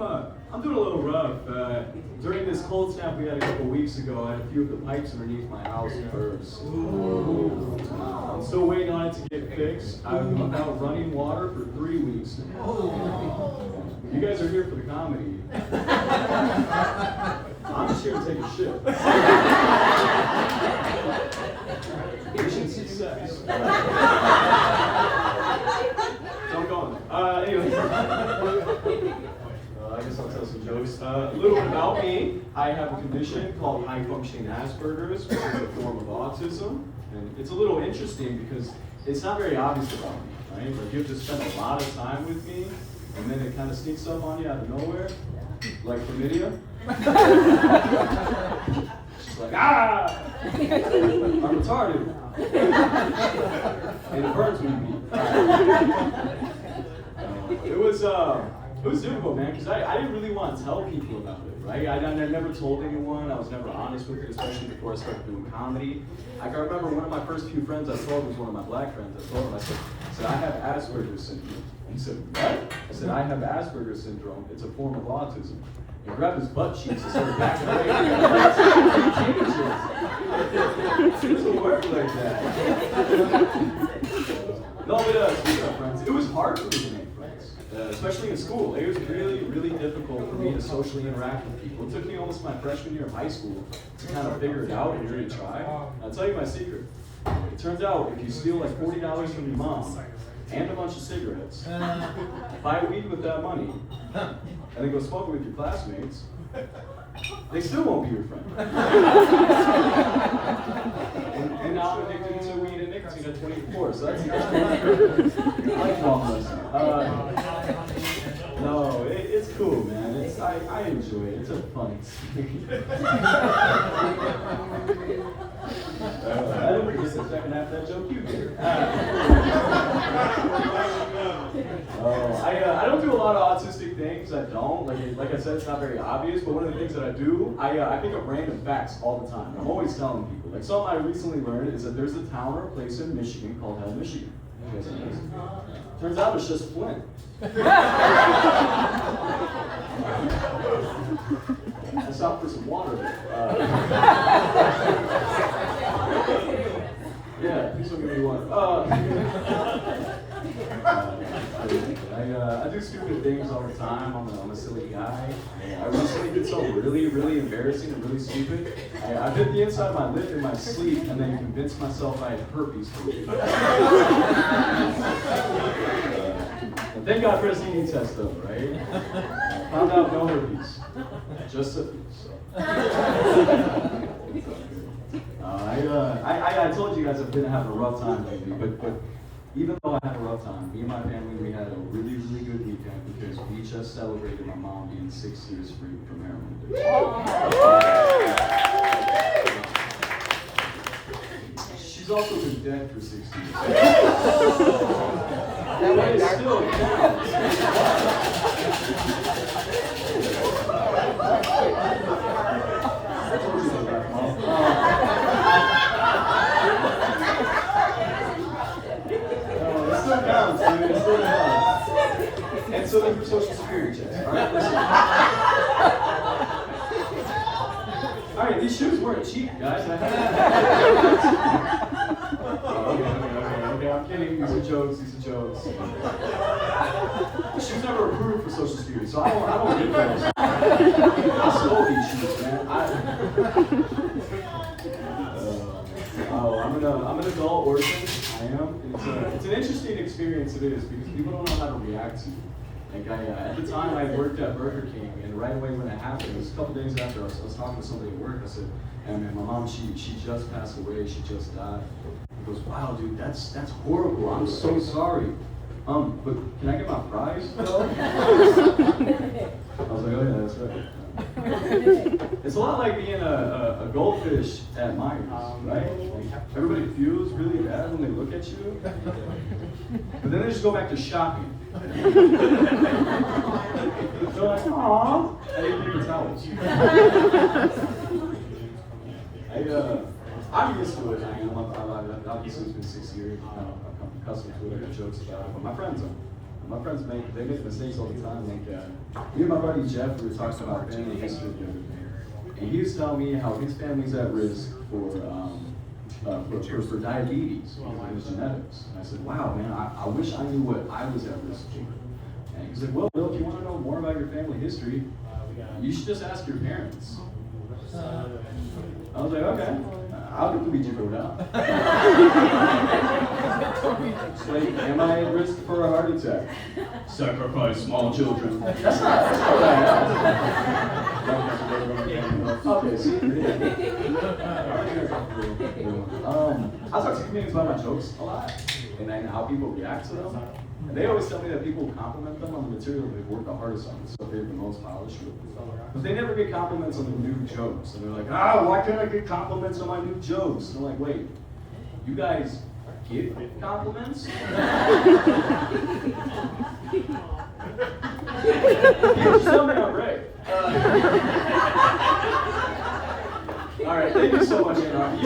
I'm doing a little rough. During this cold snap we had a couple weeks ago, I had a few of the pipes underneath my house burst. I'm still waiting on it to get fixed. I've been without running water for 3 weeks now. You guys are here for the comedy. I'm just here to take a shit. Mission success. Don't go on there. Anyway. I guess I'll tell some jokes. A little bit about me. I have a condition called high-functioning Asperger's, which is a form of autism. And it's a little interesting because it's not very obvious about me, right? Like you have to spend a lot of time with me, and then it kind of sneaks up on you out of nowhere, like chlamydia. She's like, ah! I'm retarded. And it burns me. It was difficult, man, because I didn't really want to tell people about it, right? I never told anyone. I was never honest with it, especially before I started doing comedy. I can remember one of my first few friends I told was one of my black friends. I told him, I said, I have Asperger's syndrome. He said, what? I said, I have Asperger's syndrome. It's a form of autism. He grabbed his butt cheeks and started backing away. It doesn't work like that. No, but speaking of friends, it was hard for me to make friends, especially in school. It was really, really difficult for me to socially interact with people. It took me almost my freshman year of high school to kind of figure it out and really try. I'll tell you my secret. It turns out if you steal like $40 from your mom and a bunch of cigarettes, buy weed with that money, and then go smoke it with your classmates, they still won't be your friend. and now I'm addicted to weed and nicotine at 24, so that's lifelong lesson. No, it's cool, man. I enjoy it. It's a fun experience. I didn't forget the second half of that joke you did. I don't do a lot of autistic things. I don't. Like I said, it's not very obvious, but one of the things that I do, I pick up random facts all the time. I'm always telling people. Like something I recently learned is that there's a town or a place in Michigan called Hell, Michigan. You guys know this? Turns out it's just Flint. I stopped for some water. Yeah, please don't give me water. I do stupid things all the time. I'm a silly guy. I recently did something really, really embarrassing and really stupid. I bit the inside of my lip in my sleep and then convinced myself I had herpes. Thank God for a STD test though, right? Found out no herpes. Just syphilis. I told you guys I've been having a rough time lately, but even though I had a rough time, me and my family, we had a really, really good weekend because we just celebrated my mom being 6 years free from heroin addiction. She's also been dead for 6 years. But it still counts. I told you that, Mom. It still counts, dude. It still counts. And so then for Social Security checks. Alright, listen. Alright, these shoes weren't cheap, guys. Okay, I'm kidding. These are jokes. She was never approved for Social Security, so I don't get those. I stole these shoes, man. I'm an adult orphan. I am. It's an interesting experience. It is because people don't know how to react to you. Like at the time I worked at Burger King, and right away when it happened, it was a couple days after I was talking to somebody at work. I said, "And man, my mom, she just passed away. She just died." He goes, "Wow, dude, that's horrible. I'm so sorry. But can I get my fries though?" I was like, "Oh yeah, that's right." It's a lot like being a goldfish at Myers, right? Like, everybody feels really bad when they look at you, but then they just go back to shopping. They're like, "Aww," and they paper towels. I'm used to it. Obviously, it's been 6 years. I've come accustomed to it. I got jokes about it, but my friends aren't. My friends they make mistakes all the time. Like, me and my buddy Jeff, we were talking about family history the other day. And he was telling me how his family's at risk for diabetes because of his genetics. And I said, wow, man, I wish I knew what I was at risk for. And he's like, well, Bill, if you want to know more about your family history, you should just ask your parents. I was like, okay, I'll get the Ouija board out. Like, am I at risk for a heart attack? Sacrifice small children. That's not what I asked. Okay, see? I talk to comedians about my jokes a lot, and how people react to them. And they always tell me that people compliment them on the material they've worked the hardest on, so they're the most polished with. But they never get compliments on the new jokes. And they're like, why can't I get compliments on my new jokes? And I'm like, wait, you guys get compliments? Just tell me I'm right. All right, thank you so much, Anna.